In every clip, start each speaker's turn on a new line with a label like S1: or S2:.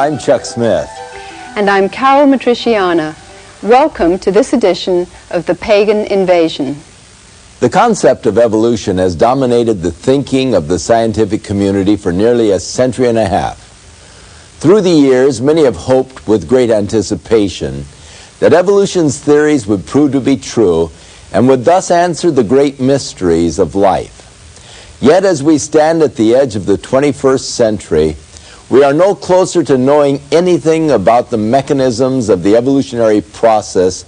S1: I'm Chuck Smith.
S2: And I'm Carol Matriciana. Welcome to this edition of The Pagan Invasion.
S1: The concept of evolution has dominated the thinking of the scientific community for nearly a century and a half. Through the years, many have hoped with great anticipation that evolution's theories would prove to be true and would thus answer the great mysteries of life. Yet as we stand at the edge of the 21st century, we are no closer to knowing anything about the mechanisms of the evolutionary process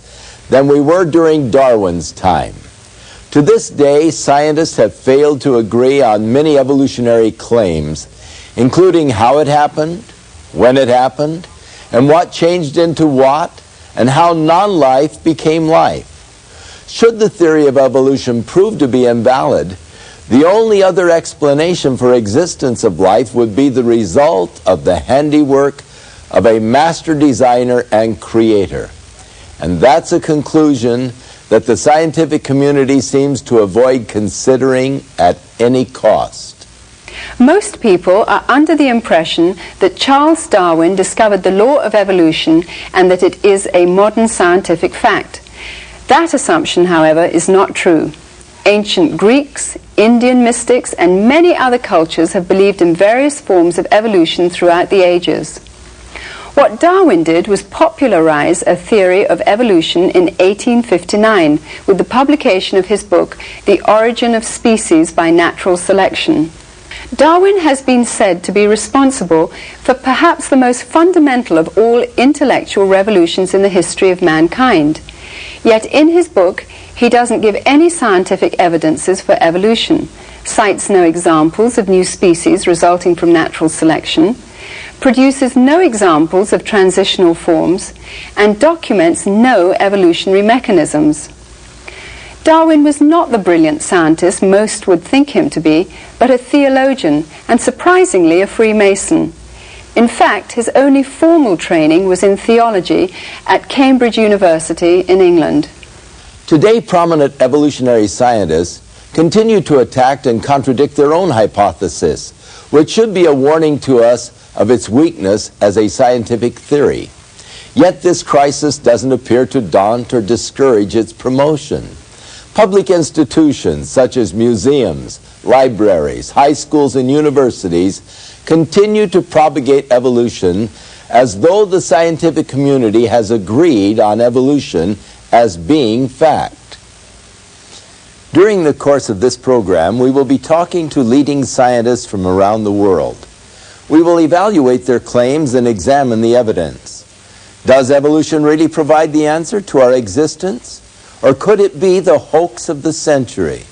S1: than we were during Darwin's time. To this day, scientists have failed to agree on many evolutionary claims, including how it happened, when it happened, and what changed into what, and how non-life became life. Should the theory of evolution prove to be invalid, the only other explanation for existence of life would be the result of the handiwork of a master designer and creator. And that's a conclusion that the scientific community seems to avoid considering at any cost.
S2: Most people are under the impression that Charles Darwin discovered the law of evolution and that it is a modern scientific fact. That assumption, however, is not true. Ancient Greeks, Indian mystics, and many other cultures have believed in various forms of evolution throughout the ages. What Darwin did was popularize a theory of evolution in 1859 with the publication of his book, The Origin of Species by Natural Selection. Darwin has been said to be responsible for perhaps the most fundamental of all intellectual revolutions in the history of mankind. Yet in his book, he doesn't give any scientific evidences for evolution, cites no examples of new species resulting from natural selection, produces no examples of transitional forms, and documents no evolutionary mechanisms. Darwin was not the brilliant scientist most would think him to be, but a theologian, and surprisingly a Freemason. In fact, his only formal training was in theology at Cambridge University in England.
S1: Today, prominent evolutionary scientists continue to attack and contradict their own hypothesis, which should be a warning to us of its weakness as a scientific theory. Yet this crisis doesn't appear to daunt or discourage its promotion. Public institutions such as museums, libraries, high schools, and universities continue to propagate evolution as though the scientific community has agreed on evolution as being fact. During the course of this program, we will be talking to leading scientists from around the world. We will evaluate their claims and examine the evidence. Does evolution really provide the answer to our existence? Or could it be the hoax of the century?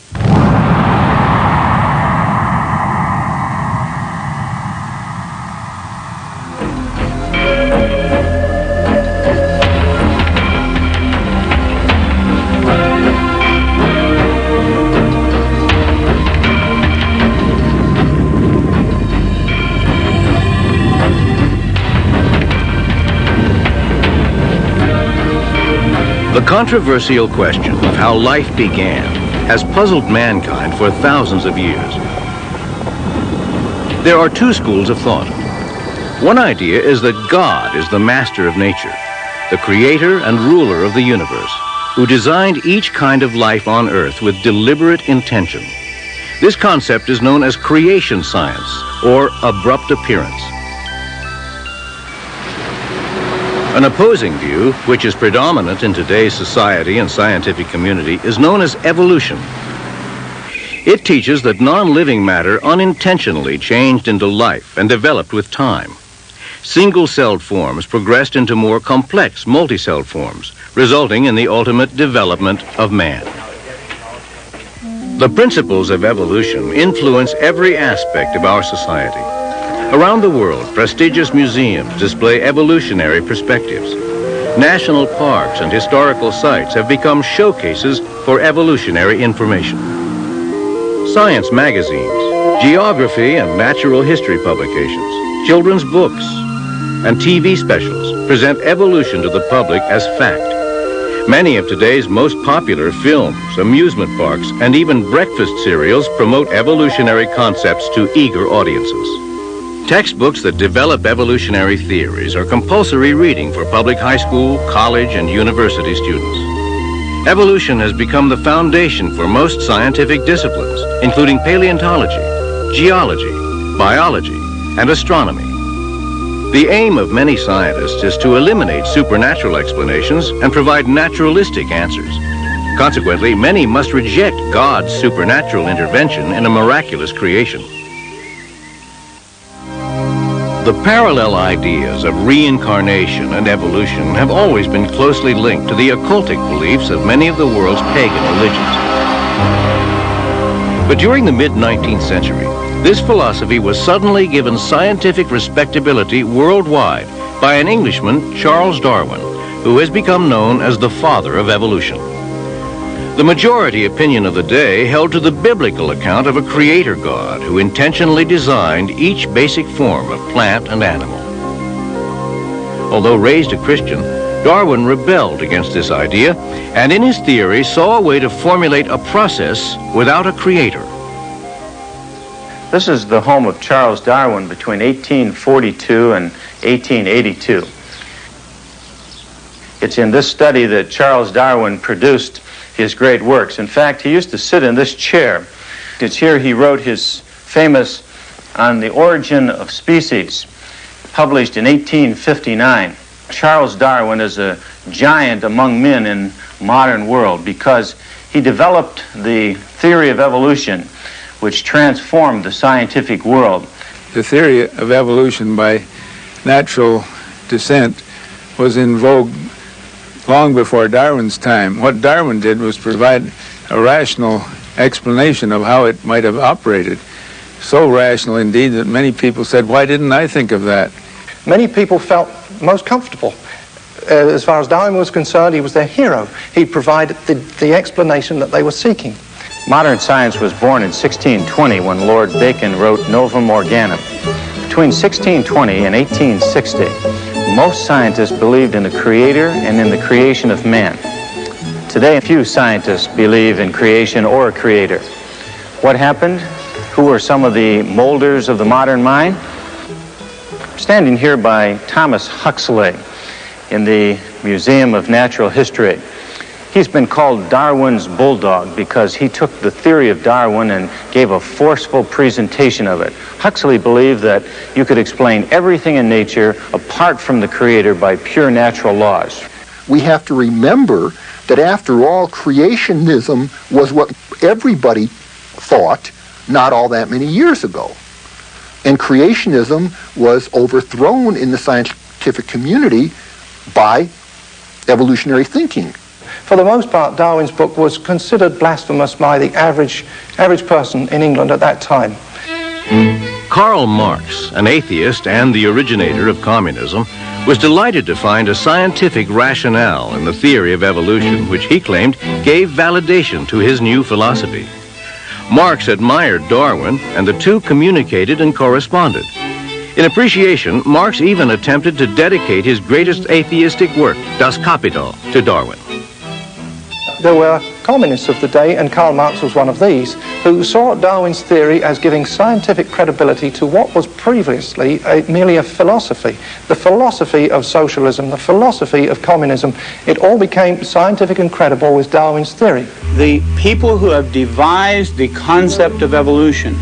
S3: The controversial question of how life began has puzzled mankind for thousands of years. There are two schools of thought. One idea is that God is the master of nature, the creator and ruler of the universe, who designed each kind of life on Earth with deliberate intention. This concept is known as creation science, or abrupt appearance. An opposing view, which is predominant in today's society and scientific community, is known as evolution. It teaches that non-living matter unintentionally changed into life and developed with time. Single-celled forms progressed into more complex multi-celled forms, resulting in the ultimate development of man. The principles of evolution influence every aspect of our society. Around the world, prestigious museums display evolutionary perspectives. National parks and historical sites have become showcases for evolutionary information. Science magazines, geography and natural history publications, children's books, and TV specials present evolution to the public as fact. Many of today's most popular films, amusement parks, and even breakfast cereals promote evolutionary concepts to eager audiences. Textbooks that develop evolutionary theories are compulsory reading for public high school, college, and university students. Evolution has become the foundation for most scientific disciplines, including paleontology, geology, biology, and astronomy. The aim of many scientists is to eliminate supernatural explanations and provide naturalistic answers. Consequently, many must reject God's supernatural intervention in a miraculous creation. The parallel ideas of reincarnation and evolution have always been closely linked to the occultic beliefs of many of the world's pagan religions. But during the mid-19th century, this philosophy was suddenly given scientific respectability worldwide by an Englishman, Charles Darwin, who has become known as the father of evolution. The majority opinion of the day held to the biblical account of a creator God who intentionally designed each basic form of plant and animal. Although raised a Christian, Darwin rebelled against this idea and in his theory saw a way to formulate a process without a creator.
S4: This is the home of Charles Darwin between 1842 and 1882. It's in this study that Charles Darwin produced his great works. In fact, he used to sit in this chair. It's here he wrote his famous On the Origin of Species, published in 1859. Charles Darwin is a giant among men in modern world because he developed the theory of evolution, which transformed the scientific world.
S5: The theory of evolution by natural descent was in vogue long before Darwin's time. What Darwin did was provide a rational explanation of how it might have operated. So rational indeed that many people said, why didn't I think of that?
S6: Many people felt most comfortable. As far as Darwin was concerned, he was their hero. He provided the explanation that they were seeking.
S4: Modern science was born in 1620 when Lord Bacon wrote Novum Organum. Between 1620 and 1860, most scientists believed in the creator and in the creation of man. Today, few scientists believe in creation or a creator. What happened? Who are some of the molders of the modern mind? Standing here by Thomas Huxley in the Museum of Natural History. He's been called Darwin's bulldog because he took the theory of Darwin and gave a forceful presentation of it. Huxley believed that you could explain everything in nature apart from the creator by pure natural laws.
S7: We have to remember that after all, creationism was what everybody thought not all that many years ago. And creationism was overthrown in the scientific community by evolutionary thinking.
S6: For the most part, Darwin's book was considered blasphemous by the average person in England at that time.
S3: Karl Marx, an atheist and the originator of communism, was delighted to find a scientific rationale in the theory of evolution, which he claimed gave validation to his new philosophy. Marx admired Darwin, and the two communicated and corresponded. In appreciation, Marx even attempted to dedicate his greatest atheistic work, Das Kapital, to Darwin.
S6: There were communists of the day, and Karl Marx was one of these, who saw Darwin's theory as giving scientific credibility to what was previously merely a philosophy. The philosophy of socialism, the philosophy of communism, it all became scientific and credible with Darwin's theory.
S8: The people who have devised the concept of evolution,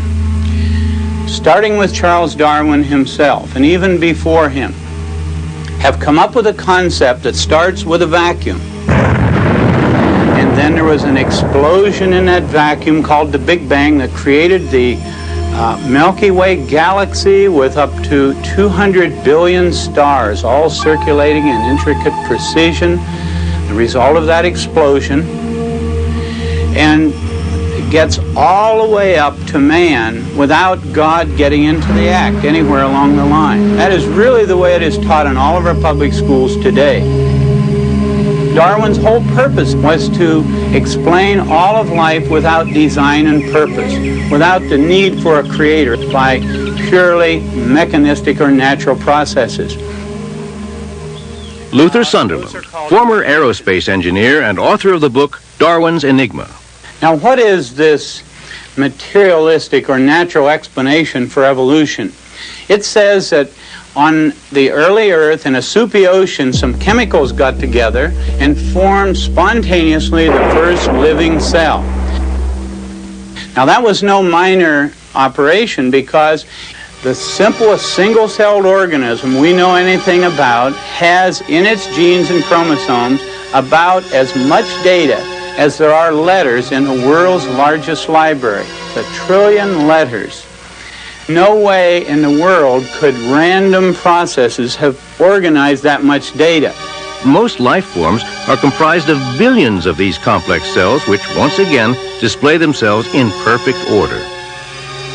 S8: starting with Charles Darwin himself, and even before him, have come up with a concept that starts with a vacuum. And then there was an explosion in that vacuum called the Big Bang that created the Milky Way galaxy with up to 200 billion stars, all circulating in intricate precision. The result of that explosion, and it gets all the way up to man without God getting into the act anywhere along the line. That is really the way it is taught in all of our public schools today. Darwin's whole purpose was to explain all of life without design and purpose, without the need for a creator, by purely mechanistic or natural processes.
S3: Luther Sunderland, former aerospace engineer and author of the book Darwin's Enigma.
S8: Now, what is this materialistic or natural explanation for evolution? It says that on the early Earth, in a soupy ocean, some chemicals got together and formed spontaneously the first living cell. Now, that was no minor operation, because the simplest single-celled organism we know anything about has in its genes and chromosomes about as much data as there are letters in the world's largest library, 1 trillion letters. No way in the world could random processes have organized that much data.
S3: Most life forms are comprised of billions of these complex cells, which once again display themselves in perfect order.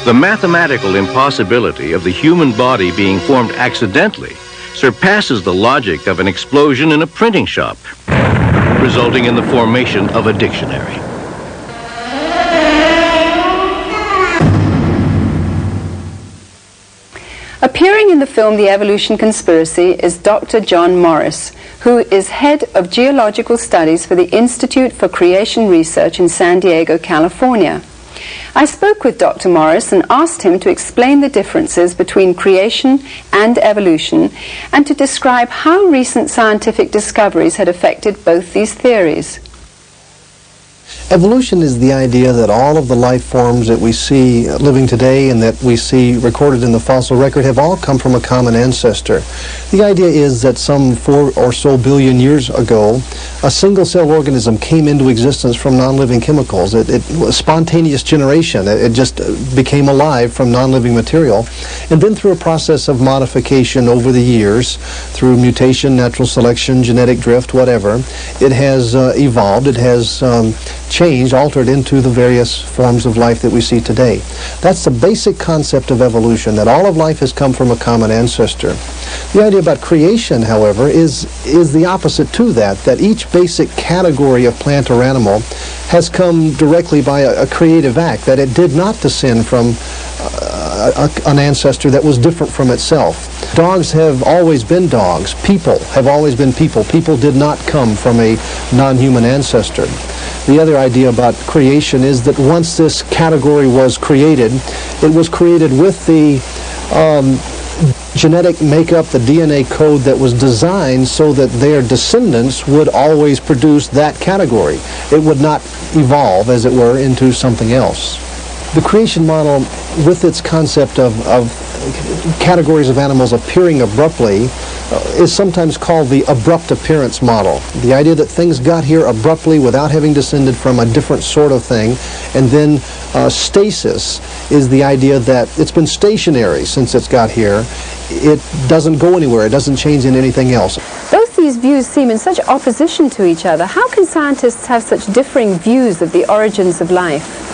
S3: The mathematical impossibility of the human body being formed accidentally surpasses the logic of an explosion in a printing shop, resulting in the formation of a dictionary.
S2: Appearing in the film The Evolution Conspiracy is Dr. John Morris, who is head of geological studies for the Institute for Creation Research in San Diego, California. I spoke with Dr. Morris and asked him to explain the differences between creation and evolution and to describe how recent scientific discoveries had affected both these theories.
S9: Evolution is the idea that all of the life forms that we see living today and that we see recorded in the fossil record have all come from a common ancestor. The idea is that some 4 or so billion years ago, a single-cell organism came into existence from non-living chemicals. It was spontaneous generation. It just became alive from non-living material. And then through a process of modification over the years, through mutation, natural selection, genetic drift, whatever, it has evolved. It has changed, altered into the various forms of life that we see today. That's the basic concept of evolution, that all of life has come from a common ancestor. The idea about creation, however, is the opposite to that, that each basic category of plant or animal has come directly by a creative act, that it did not descend from an ancestor that was different from itself. Dogs have always been dogs. People have always been people. People did not come from a non-human ancestor. The other idea about creation is that once this category was created, it was created with the genetic makeup, the DNA code that was designed so that their descendants would always produce that category. It would not evolve, as it were, into something else. The creation model, with its concept of categories of animals appearing abruptly, is sometimes called the abrupt appearance model. The idea that things got here abruptly without having descended from a different sort of thing. And then stasis is the idea that it's been stationary since it's got here. It doesn't go anywhere. It doesn't change in anything else.
S2: Both these views seem in such opposition to each other. How can scientists have such differing views of the origins of life?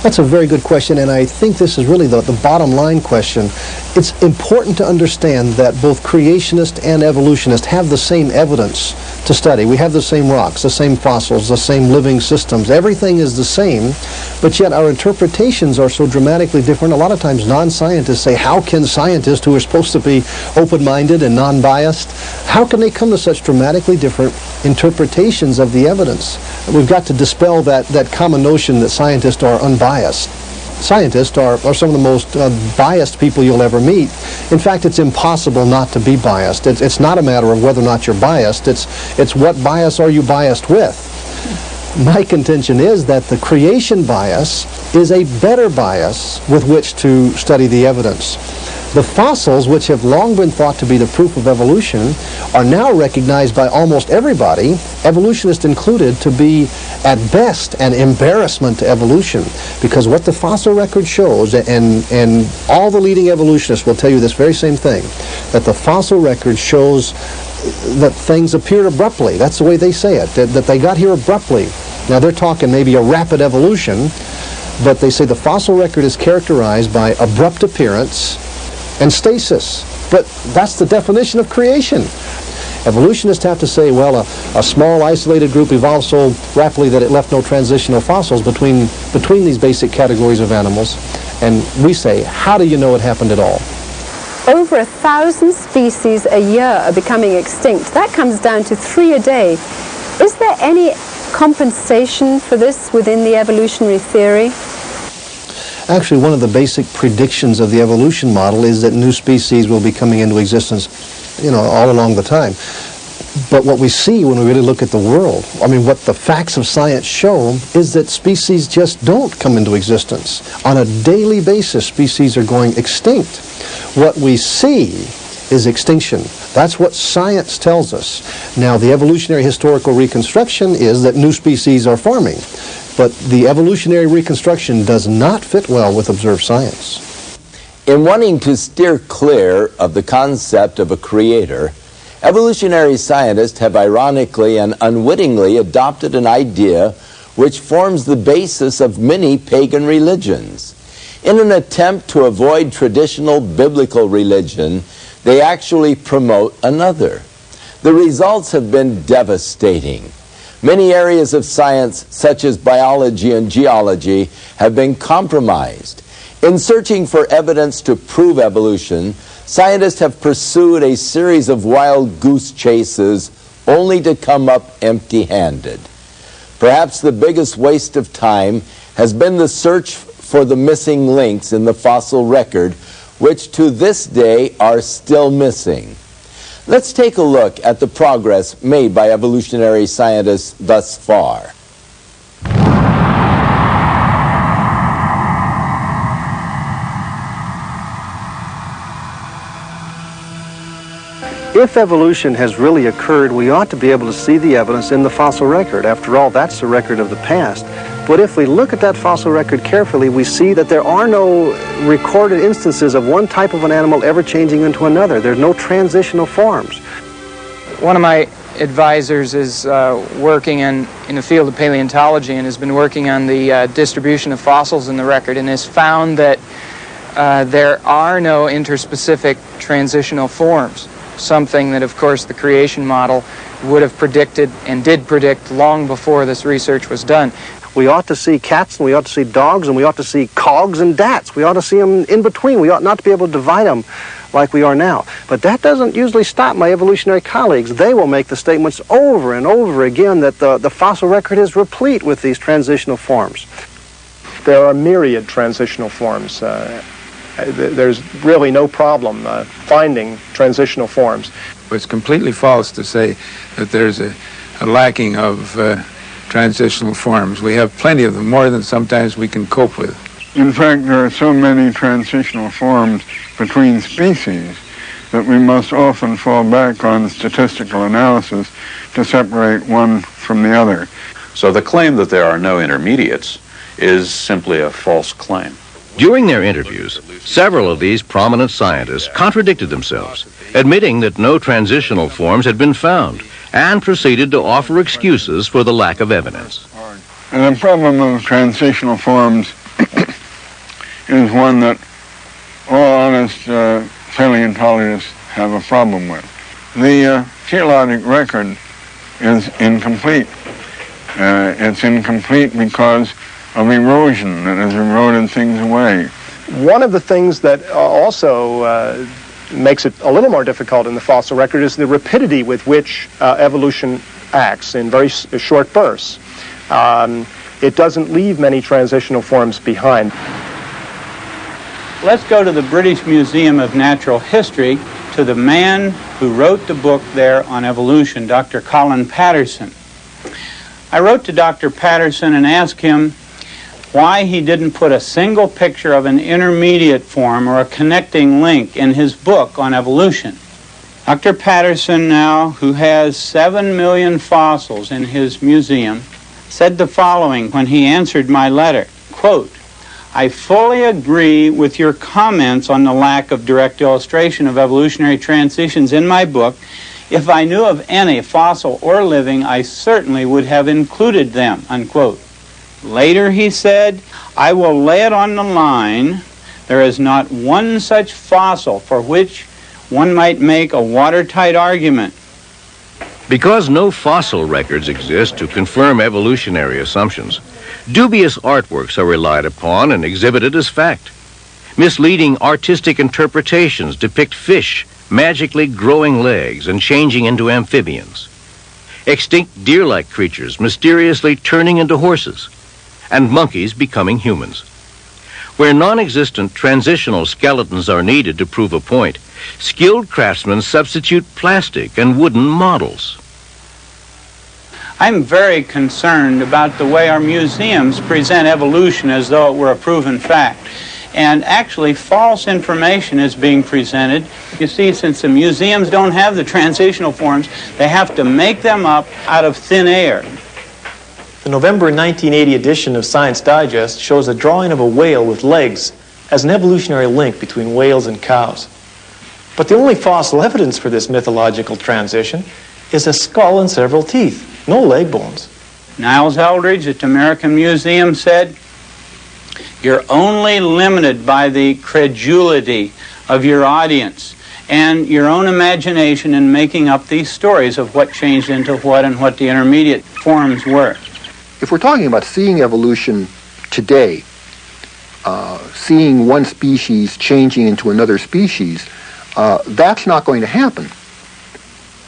S9: That's a very good question, and I think this is really the bottom line question. It's important to understand that both creationists and evolutionists have the same evidence to study. We have the same rocks, the same fossils, the same living systems. Everything is the same, but yet our interpretations are so dramatically different. A lot of times non-scientists say, how can scientists who are supposed to be open-minded and non-biased, how can they come to such dramatically different interpretations of the evidence? We've got to dispel that common notion that scientists are unbiased. Scientists are some of the most biased people you'll ever meet. In fact, it's impossible not to be biased. It's not a matter of whether or not you're biased. It's what bias are you biased with. My contention is that the creation bias is a better bias with which to study the evidence. The fossils, which have long been thought to be the proof of evolution, are now recognized by almost everybody, evolutionists included, to be at best an embarrassment to evolution. Because what the fossil record shows, and all the leading evolutionists will tell you this very same thing, that the fossil record shows that things appeared abruptly. That's the way they say it, that they got here abruptly. Now they're talking maybe a rapid evolution, but they say the fossil record is characterized by abrupt appearance and stasis. But that's the definition of creation. Evolutionists have to say, well, a small isolated group evolved so rapidly that it left no transitional fossils between these basic categories of animals. And we say, how do you know it happened at all?
S2: Over 1,000 species a year are becoming extinct. That comes down to 3 a day. Is there any compensation for this within the evolutionary theory?
S9: Actually, one of the basic predictions of the evolution model is that new species will be coming into existence, all along the time. But what we see when we really look at the world, what the facts of science show is that species just don't come into existence. On a daily basis, species are going extinct. What we see is extinction. That's what science tells us. Now, the evolutionary historical reconstruction is that new species are forming. But the evolutionary reconstruction does not fit well with observed science.
S1: In wanting to steer clear of the concept of a creator, evolutionary scientists have ironically and unwittingly adopted an idea which forms the basis of many pagan religions. In an attempt to avoid traditional biblical religion, they actually promote another. The results have been devastating. Many areas of science, such as biology and geology, have been compromised. In searching for evidence to prove evolution, scientists have pursued a series of wild goose chases only to come up empty-handed. Perhaps the biggest waste of time has been the search for the missing links in the fossil record, which to this day are still missing. Let's take a look at the progress made by evolutionary scientists thus far.
S9: If evolution has really occurred, we ought to be able to see the evidence in the fossil record. After all, that's the record of the past. But if we look at that fossil record carefully, we see that there are no recorded instances of one type of an animal ever changing into another. There's no transitional forms.
S10: One of my advisors is working in the field of paleontology and has been working on the distribution of fossils in the record and has found that there are no interspecific transitional forms, something that, of course, the creation model would have predicted and did predict long before this research was done.
S9: We ought to see cats, and we ought to see dogs, and we ought to see cogs and dats. We ought to see them in between. We ought not to be able to divide them like we are now. But that doesn't usually stop my evolutionary colleagues. They will make the statements over and over again that the fossil record is replete with these transitional forms.
S6: There are myriad transitional forms. There's really no problem finding transitional forms.
S5: It's completely false to say that there's a lacking of transitional forms. We have plenty of them, more than sometimes we can cope with.
S11: In fact, there are so many transitional forms between species that we must often fall back on statistical analysis to separate one from the other.
S12: So the claim that there are no intermediates is simply a false claim.
S3: During their interviews, several of these prominent scientists contradicted themselves, admitting that no transitional forms had been found, and proceeded to offer excuses for the lack of evidence.
S11: And the problem of transitional forms is one that all honest paleontologists have a problem with. The geologic record is incomplete. It's incomplete because of erosion that has eroded things away.
S6: One of the things that also makes it a little more difficult in the fossil record is the rapidity with which evolution acts in very short bursts. It doesn't leave many transitional forms behind.
S8: Let's go to the British Museum of Natural History, to the man who wrote the book there on evolution, Dr. Colin Patterson. I wrote to Dr. Patterson and asked him why he didn't put a single picture of an intermediate form or a connecting link in his book on evolution. Dr. Patterson now, who has 7 million fossils in his museum, said the following when he answered my letter, quote, "I fully agree with your comments on the lack of direct illustration of evolutionary transitions in my book. If I knew of any, fossil or living, I certainly would have included them," unquote. Later he said, "I will lay it on the line. There is not one such fossil for which one might make a watertight argument."
S3: Because no fossil records exist to confirm evolutionary assumptions, dubious artworks are relied upon and exhibited as fact. Misleading artistic interpretations depict fish magically growing legs and changing into amphibians, extinct deer-like creatures mysteriously turning into horses, and monkeys becoming humans. Where non-existent transitional skeletons are needed to prove a point, skilled craftsmen substitute plastic and wooden models.
S8: I'm very concerned about the way our museums present evolution as though it were a proven fact. And actually, false information is being presented. You see, since the museums don't have the transitional forms, they have to make them up out of thin air.
S13: The November 1980 edition of Science Digest shows a drawing of a whale with legs as an evolutionary link between whales and cows. But the only fossil evidence for this mythological transition is a skull and several teeth, no leg bones.
S8: Niles Eldridge at the American Museum said, "You're only limited by the credulity of your audience and your own imagination in making up these stories of what changed into what and what the intermediate forms were."
S7: If we're talking about seeing evolution today, seeing one species changing into another species, that's not going to happen.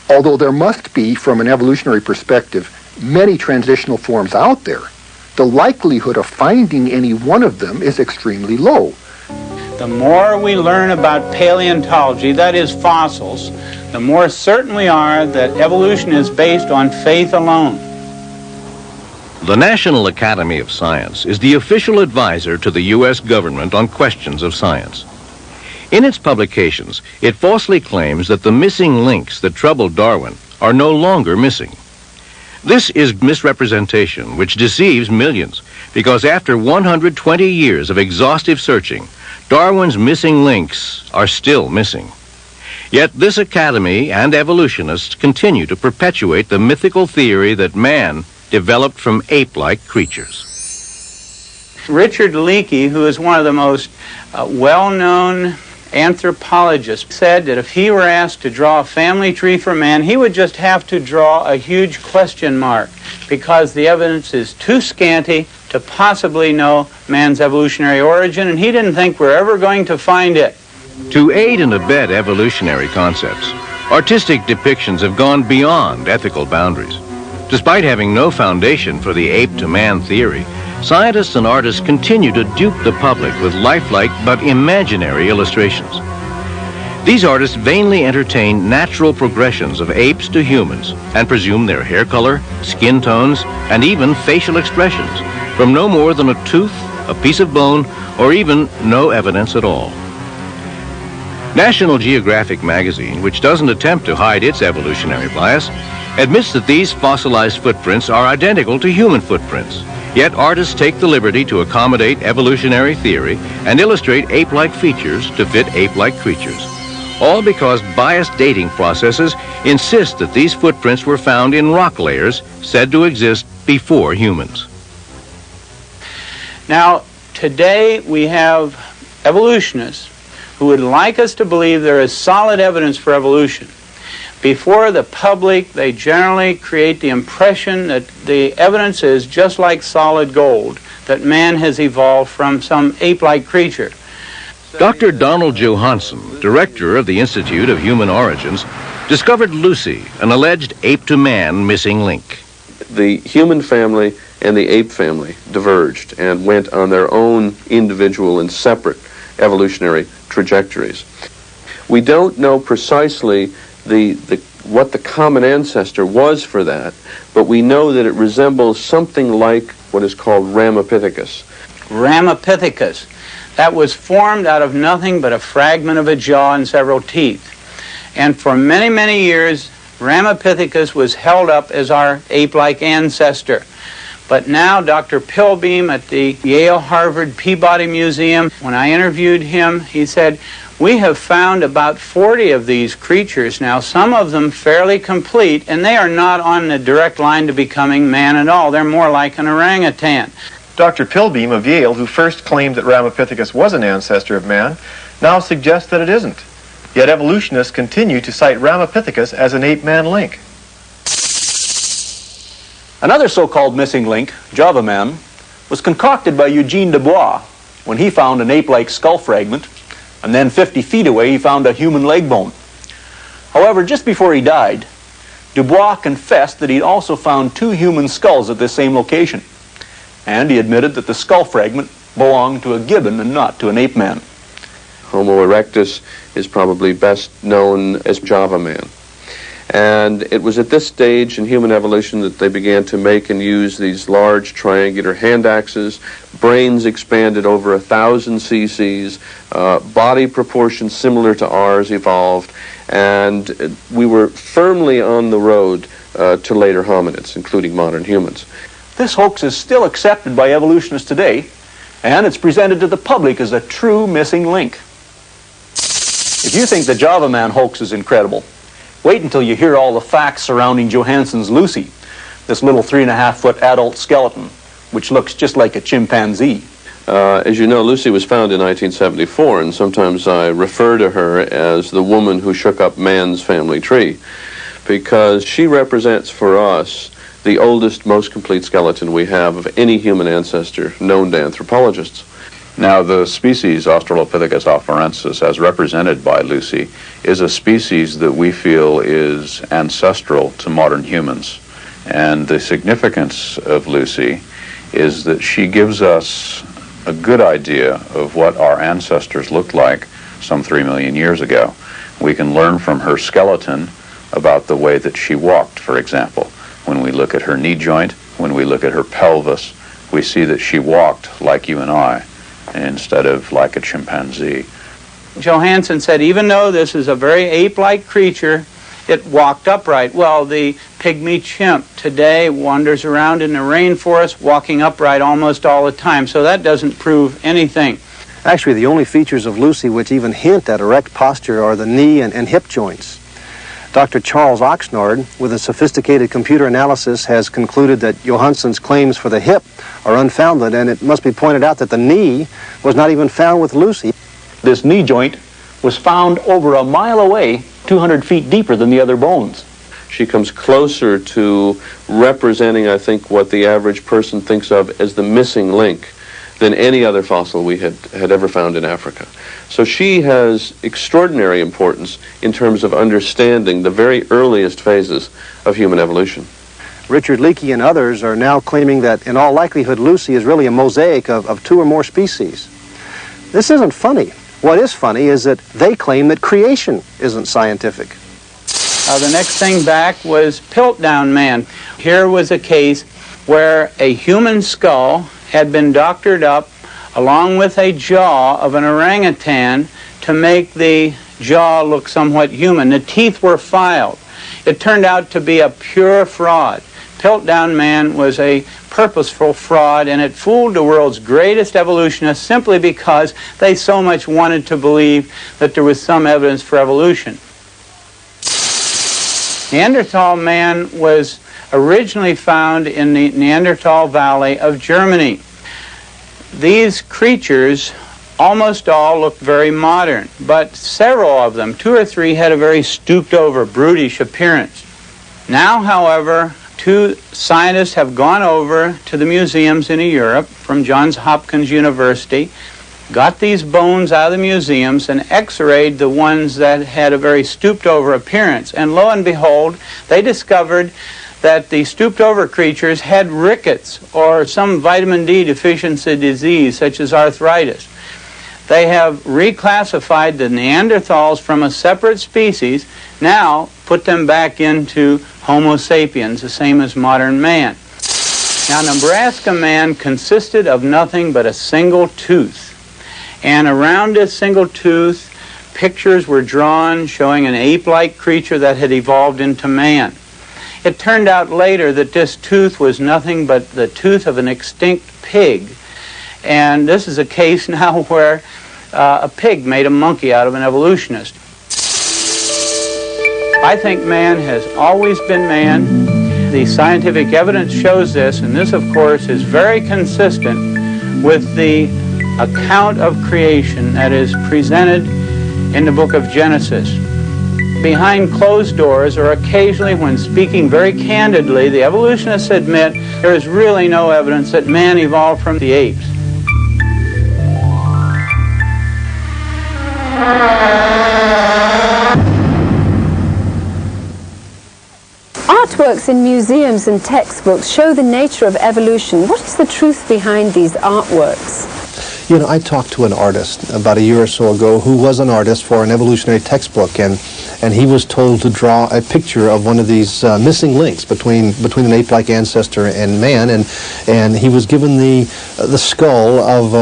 S7: Although there must be, from an evolutionary perspective, many transitional forms out there, the likelihood of finding any one of them is extremely low.
S8: The more we learn about paleontology, that is fossils, the more certain we are that evolution is based on faith alone.
S3: The National Academy of Science is the official advisor to the U.S. government on questions of science. In its publications, it falsely claims that the missing links that troubled Darwin are no longer missing. This is misrepresentation which deceives millions, because after 120 years of exhaustive searching, Darwin's missing links are still missing. Yet this academy and evolutionists continue to perpetuate the mythical theory that man developed from ape-like creatures.
S8: Richard Leakey, who is one of the most well-known anthropologists, said that if he were asked to draw a family tree for man, he would just have to draw a huge question mark because the evidence is too scanty to possibly know man's evolutionary origin, and he didn't think we're ever going to find it.
S3: To aid and abet evolutionary concepts, artistic depictions have gone beyond ethical boundaries. Despite having no foundation for the ape-to-man theory, scientists and artists continue to dupe the public with lifelike but imaginary illustrations. These artists vainly entertain natural progressions of apes to humans and presume their hair color, skin tones, and even facial expressions from no more than a tooth, a piece of bone, or even no evidence at all. National Geographic magazine, which doesn't attempt to hide its evolutionary bias, admits that these fossilized footprints are identical to human footprints. Yet artists take the liberty to accommodate evolutionary theory and illustrate ape-like features to fit ape-like creatures. All because biased dating processes insist that these footprints were found in rock layers said to exist before humans.
S8: Now, today we have evolutionists who would like us to believe there is solid evidence for evolution. Before the public, they generally create the impression that the evidence is just like solid gold, that man has evolved from some ape-like creature.
S3: Dr. Donald Johanson, director of the Institute of Human Origins, discovered Lucy, an alleged ape-to-man missing link.
S14: The human family and the ape family diverged and went on their own individual and separate evolutionary trajectories. We don't know precisely what the common ancestor was for that, but we know that it resembles something like what is called Ramapithecus.
S8: Ramapithecus. That was formed out of nothing but a fragment of a jaw and several teeth. And for many, many years, Ramapithecus was held up as our ape-like ancestor. But now Dr. Pilbeam at the Yale Harvard Peabody Museum, when I interviewed him, he said, "We have found about 40 of these creatures now, some of them fairly complete, and they are not on the direct line to becoming man at all. They're more like an orangutan."
S13: Dr. Pilbeam of Yale, who first claimed that Ramapithecus was an ancestor of man, now suggests that it isn't. Yet evolutionists continue to cite Ramapithecus as an ape-man link.
S15: Another so-called missing link, Java Man, was concocted by Eugene Dubois when he found an ape-like skull fragment, and then 50 feet away he found a human leg bone. However, just before he died, Dubois confessed that he'd also found 2 human skulls at this same location, and he admitted that the skull fragment belonged to a gibbon and not to an ape man.
S14: Homo erectus is probably best known as Java man. And it was at this stage in human evolution that they began to make and use these large triangular hand axes. Brains expanded over 1,000 cc's, body proportions similar to ours evolved, and we were firmly on the road to later hominids, including modern humans.
S15: This hoax is still accepted by evolutionists today, and it's presented to the public as a true missing link. If you think the Java Man hoax is incredible, wait until you hear all the facts surrounding Johansson's Lucy, this little 3.5-foot adult skeleton, which looks just like a chimpanzee.
S14: As you know, Lucy was found in 1974, and sometimes I refer to her as the woman who shook up man's family tree, because she represents for us the oldest, most complete skeleton we have of any human ancestor known to anthropologists.
S12: Now, the species Australopithecus afarensis, as represented by Lucy, is a species that we feel is ancestral to modern humans. And the significance of Lucy is that she gives us a good idea of what our ancestors looked like some 3 million years ago. We can learn from her skeleton about the way that she walked, for example. When we look at her knee joint, when we look at her pelvis, we see that she walked like you and I, instead of like a chimpanzee.
S8: Johansson said, even though this is a very ape-like creature, it walked upright. Well, the pygmy chimp today wanders around in the rainforest walking upright almost all the time, so that doesn't prove anything.
S9: Actually, the only features of Lucy which even hint at erect posture are the knee and hip joints. Dr. Charles Oxnard, with a sophisticated computer analysis, has concluded that Johansson's claims for the hip are unfounded, and it must be pointed out that the knee was not even found with Lucy.
S15: This knee joint was found over a mile away, 200 feet deeper than the other bones.
S14: She comes closer to representing, I think, what the average person thinks of as the missing link than any other fossil we had ever found in Africa. So she has extraordinary importance in terms of understanding the very earliest phases of human evolution.
S9: Richard Leakey and others are now claiming that, in all likelihood, Lucy is really a mosaic of 2 or more species. This isn't funny. What is funny is that they claim that creation isn't scientific.
S8: The next thing back was Piltdown Man. Here was a case where a human skull had been doctored up along with a jaw of an orangutan to make the jaw look somewhat human. The teeth were filed. It turned out to be a pure fraud. Piltdown Man was a purposeful fraud, and it fooled the world's greatest evolutionists simply because they so much wanted to believe that there was some evidence for evolution. Neanderthal man was originally found in the Neanderthal Valley of Germany. These creatures almost all looked very modern, but several of them, 2 or 3, had a very stooped over, brutish appearance. Now, however, 2 scientists have gone over to the museums in Europe from Johns Hopkins University, got these bones out of the museums and x-rayed the ones that had a very stooped over appearance. And lo and behold, they discovered that the stooped over creatures had rickets or some vitamin D deficiency disease such as arthritis. They have reclassified the Neanderthals from a separate species, now put them back into Homo sapiens, the same as modern man. Now, Nebraska man consisted of nothing but a single tooth. And around this single tooth, pictures were drawn showing an ape-like creature that had evolved into man. It turned out later that this tooth was nothing but the tooth of an extinct pig. And this is a case now where a pig made a monkey out of an evolutionist. I think man has always been man. The scientific evidence shows this, and this, of course, is very consistent with the account of creation that is presented in the book of Genesis. Behind closed doors, or occasionally when speaking very candidly, the evolutionists admit there is really no evidence that man evolved from the apes.
S2: Artworks in museums and textbooks show the nature of evolution. What is the truth behind these artworks?
S9: You know, I talked to an artist about a year or so ago who was an artist for an evolutionary textbook, and he was told to draw a picture of one of these missing links between an ape-like ancestor and man, and he was given the skull of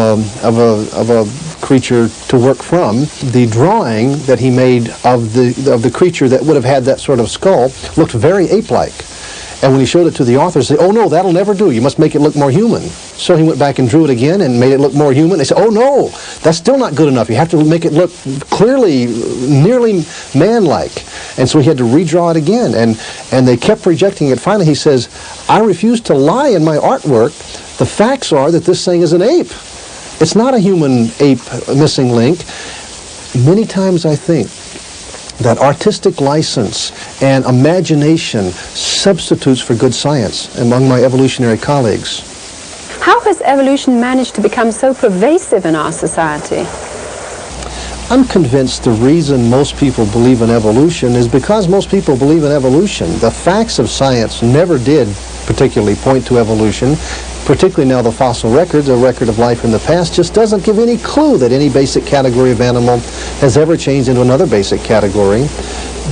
S9: a creature to work from. The drawing that he made of the creature that would have had that sort of skull looked very ape-like. And when he showed it to the authors, they said, "Oh no, that'll never do. You must make it look more human." So he went back and drew it again and made it look more human. They said, "Oh no, that's still not good enough. You have to make it look clearly, nearly man-like." And so he had to redraw it again, and they kept rejecting it. Finally he says, "I refuse to lie in my artwork. The facts are that this thing is an ape. It's not a human ape missing link." Many times I think that artistic license and imagination substitutes for good science among my evolutionary colleagues.
S2: How has evolution managed to become so pervasive in our society?
S9: I'm convinced the reason most people believe in evolution is because most people believe in evolution. The facts of science never did particularly point to evolution. Particularly now the fossil record, a record of life in the past, just doesn't give any clue that any basic category of animal has ever changed into another basic category.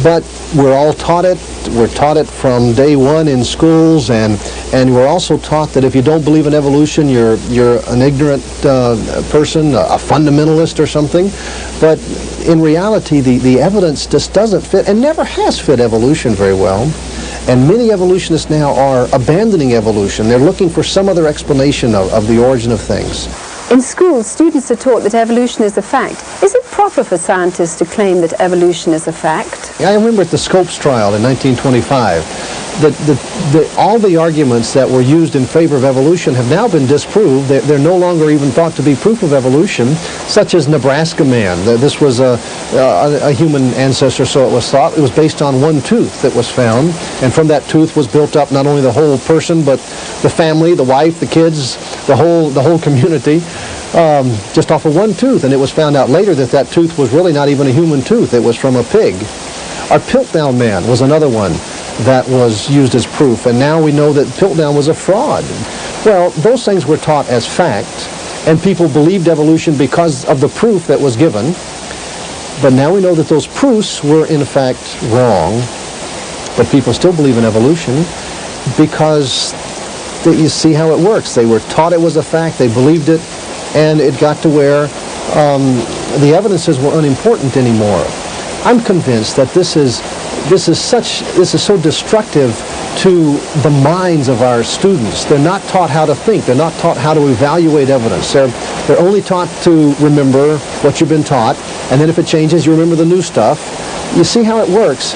S9: But we're all taught it. We're taught it from day one in schools, and we're also taught that if you don't believe in evolution, you're an ignorant person, a fundamentalist or something. But in reality, the evidence just doesn't fit and never has fit evolution very well. And many evolutionists now are abandoning evolution. They're looking for some other explanation of the origin of things.
S2: In schools, students are taught that evolution is a fact. Is it proper for scientists to claim that evolution is a fact?
S9: I remember at the Scopes trial in 1925 that all the arguments that were used in favor of evolution have now been disproved. They're no longer even thought to be proof of evolution, such as Nebraska man. This was a human ancestor, so it was thought. It was based on one tooth that was found, and from that tooth was built up not only the whole person, but the family, the wife, the kids, the whole community, just off of one tooth. And it was found out later that that tooth was really not even a human tooth. It was from a pig. Our Piltdown man was another one that was used as proof, and now we know that Piltdown was a fraud. Well, those things were taught as fact, and people believed evolution because of the proof that was given, but now we know that those proofs were in fact wrong, but people still believe in evolution because you see how it works. They were taught it was a fact, they believed it, and it got to where the evidences were unimportant anymore. I'm convinced that this is so destructive to the minds of our students. They're not taught how to think. They're not taught how to evaluate evidence. They're only taught to remember what you've been taught, and then if it changes, you remember the new stuff. You see how it works.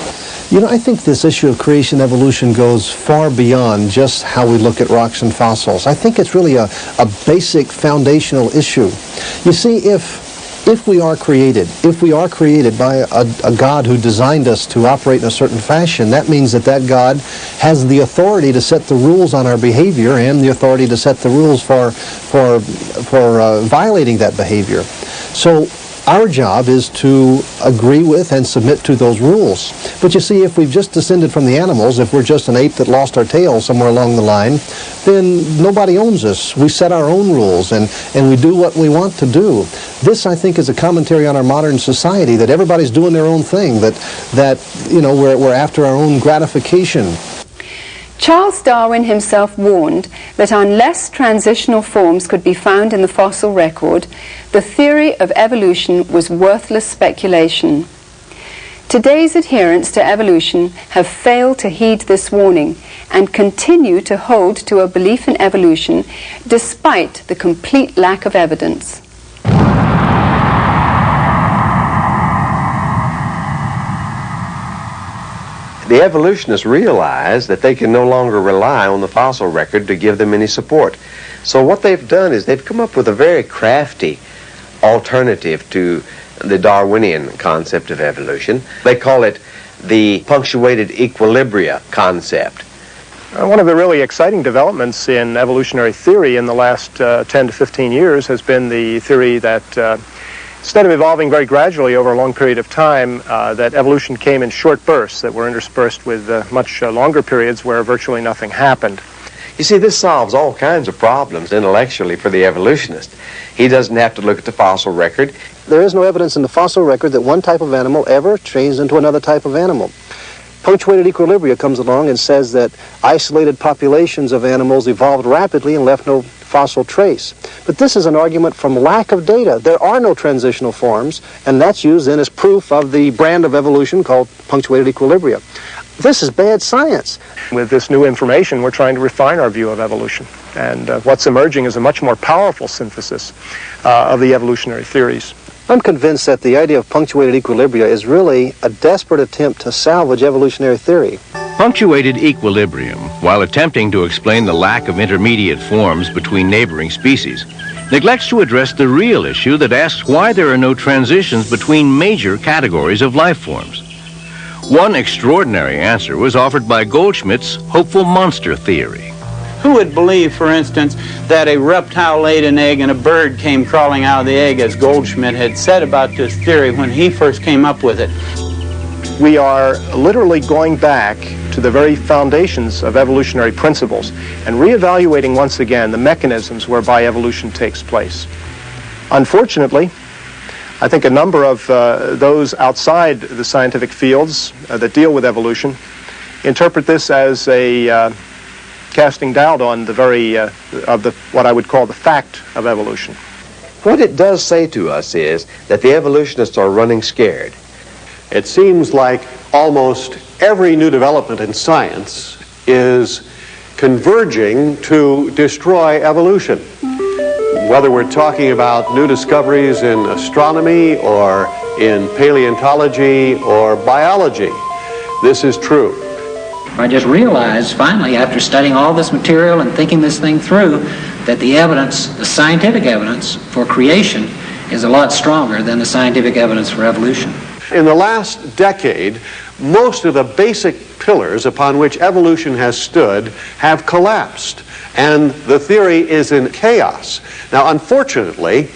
S9: You know, I think this issue of creation evolution goes far beyond just how we look at rocks and fossils. I think it's really a basic foundational issue. You see, if we are created by a God who designed us to operate in a certain fashion, that means that God has the authority to set the rules on our behavior and the authority to set the rules for violating that behavior. So our job is to agree with and submit to those rules. But you see, if we've just descended from the animals, if we're just an ape that lost our tail somewhere along the line, then nobody owns us. We set our own rules, and we do what we want to do. This, I think, is a commentary on our modern society, that everybody's doing their own thing, that you know, we're after our own gratification.
S2: Charles Darwin himself warned that unless transitional forms could be found in the fossil record, the theory of evolution was worthless speculation. Today's adherents to evolution have failed to heed this warning and continue to hold to a belief in evolution despite the complete lack of evidence.
S16: The evolutionists realize that they can no longer rely on the fossil record to give them any support. So what they've done is they've come up with a very crafty alternative to the Darwinian concept of evolution. They call it the punctuated equilibria concept.
S6: One of the really exciting developments in evolutionary theory in the last 10 to 15 years has been the theory that instead of evolving very gradually over a long period of time, that evolution came in short bursts that were interspersed with much longer periods where virtually nothing happened.
S16: You see, this solves all kinds of problems intellectually for the evolutionist. He doesn't have to look at the fossil record.
S9: There is no evidence in the fossil record that one type of animal ever changed into another type of animal. Punctuated equilibria comes along and says that isolated populations of animals evolved rapidly and left no fossil trace. But this is an argument from lack of data. There are no transitional forms, and that's used then as proof of the brand of evolution called punctuated equilibria. This is bad science.
S17: With this new information, we're trying to refine our view of evolution. And what's emerging is a much more powerful synthesis of the evolutionary theories.
S9: I'm convinced that the idea of punctuated equilibria is really a desperate attempt to salvage evolutionary theory.
S3: Punctuated equilibrium, while attempting to explain the lack of intermediate forms between neighboring species, neglects to address the real issue that asks why there are no transitions between major categories of life forms. One extraordinary answer was offered by Goldschmidt's hopeful monster theory.
S8: Who would believe, for instance, that a reptile laid an egg and a bird came crawling out of the egg, as Goldschmidt had said about this theory when he first came up with it?
S17: We are literally going back to the very foundations of evolutionary principles and reevaluating once again the mechanisms whereby evolution takes place. Unfortunately, I think a number of those outside the scientific fields that deal with evolution interpret this as a casting doubt on the very what I would call the fact of evolution.
S16: What it does say to us is that the evolutionists are running scared.
S18: It seems like almost every new development in science is converging to destroy evolution. Whether we're talking about new discoveries in astronomy or in paleontology or biology, this is true.
S19: I just realized finally, after studying all this material and thinking this thing through, that the evidence, the scientific evidence for creation, is a lot stronger than the scientific evidence for evolution.
S18: In the last decade, most of the basic pillars upon which evolution has stood have collapsed, and the theory is in chaos. Now, unfortunately,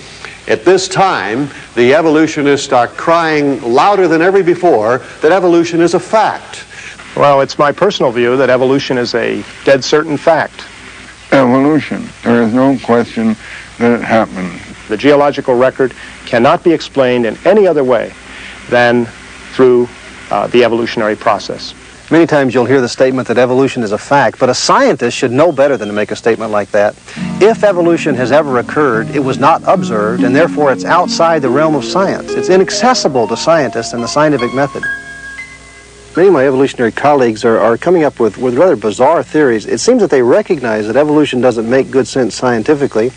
S18: at this time, the evolutionists are crying louder than ever before that evolution is a fact.
S17: Well, it's my personal view that evolution is a dead certain fact.
S11: Evolution. There is no question that it happened.
S17: The geological record cannot be explained in any other way than through the evolutionary process.
S9: Many times you'll hear the statement that evolution is a fact, but a scientist should know better than to make a statement like that. If evolution has ever occurred, it was not observed, and therefore it's outside the realm of science. It's inaccessible to scientists and the scientific method. Many of my evolutionary colleagues are coming up with rather bizarre theories. It seems that they recognize that evolution doesn't make good sense scientifically,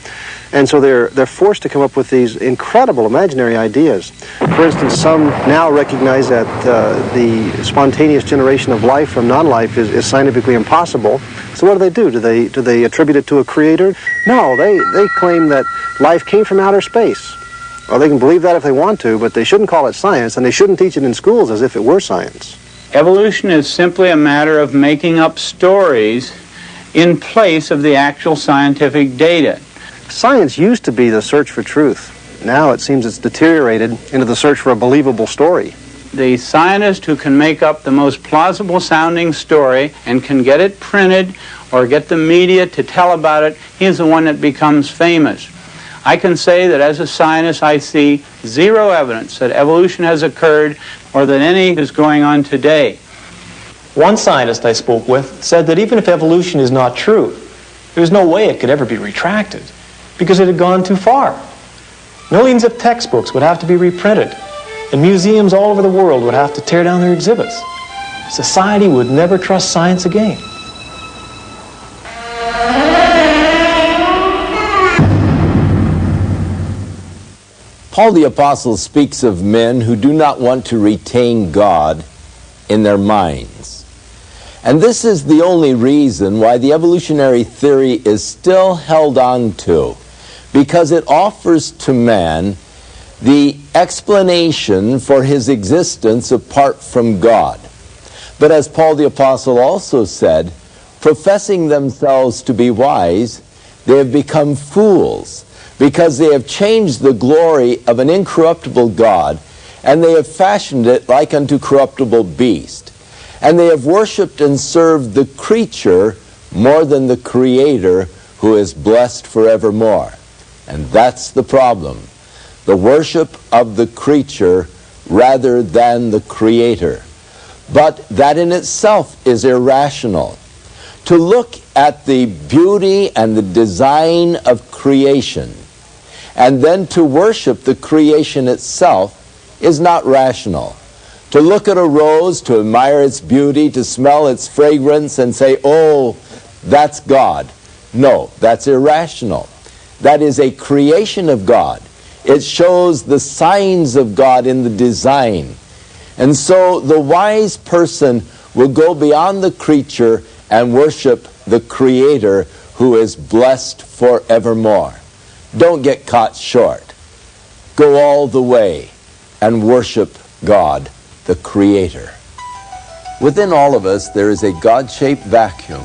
S9: and so they're forced to come up with these incredible imaginary ideas. For instance, some now recognize that the spontaneous generation of life from non-life is scientifically impossible. So what do? Do they attribute it to a creator? No, they claim that life came from outer space. Well, they can believe that if they want to, but they shouldn't call it science, and they shouldn't teach it in schools as if it were science.
S8: Evolution is simply a matter of making up stories in place of the actual scientific data.
S9: Science used to be the search for truth. Now it seems it's deteriorated into the search for a believable story.
S8: The scientist who can make up the most plausible sounding story and can get it printed or get the media to tell about it, he is the one that becomes famous. I can say that as a scientist I see zero evidence that evolution has occurred or that any is going on today.
S13: One scientist I spoke with said that even if evolution is not true, there's no way it could ever be retracted because it had gone too far. Millions of textbooks would have to be reprinted, and museums all over the world would have to tear down their exhibits. Society would never trust science again.
S1: Paul the Apostle speaks of men who do not want to retain God in their minds. And this is the only reason why the evolutionary theory is still held on to, because it offers to man the explanation for his existence apart from God. But as Paul the Apostle also said, professing themselves to be wise, they have become fools, because they have changed the glory of an incorruptible God, and they have fashioned it like unto corruptible beast. And they have worshipped and served the creature more than the Creator, who is blessed forevermore. And that's the problem. The worship of the creature rather than the Creator. But that in itself is irrational. To look at the beauty and the design of creation and then to worship the creation itself is not rational. To look at a rose, to admire its beauty, to smell its fragrance and say, oh, that's God. No, that's irrational. That is a creation of God. It shows the signs of God in the design. And so the wise person will go beyond the creature and worship the Creator, who is blessed forevermore. Don't get caught short. Go all the way and worship God, the Creator. Within all of us, there is a God-shaped vacuum.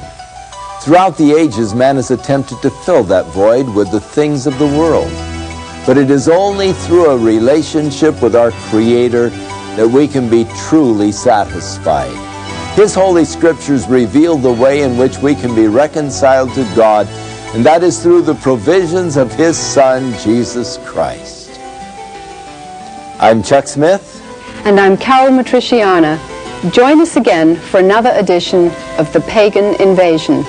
S1: Throughout the ages, man has attempted to fill that void with the things of the world. But it is only through a relationship with our Creator that we can be truly satisfied. His Holy Scriptures reveal the way in which we can be reconciled to God, and that is through the provisions of His Son, Jesus Christ. I'm Chuck Smith.
S2: And I'm Carol Matriciana. Join us again for another edition of The Pagan Invasion.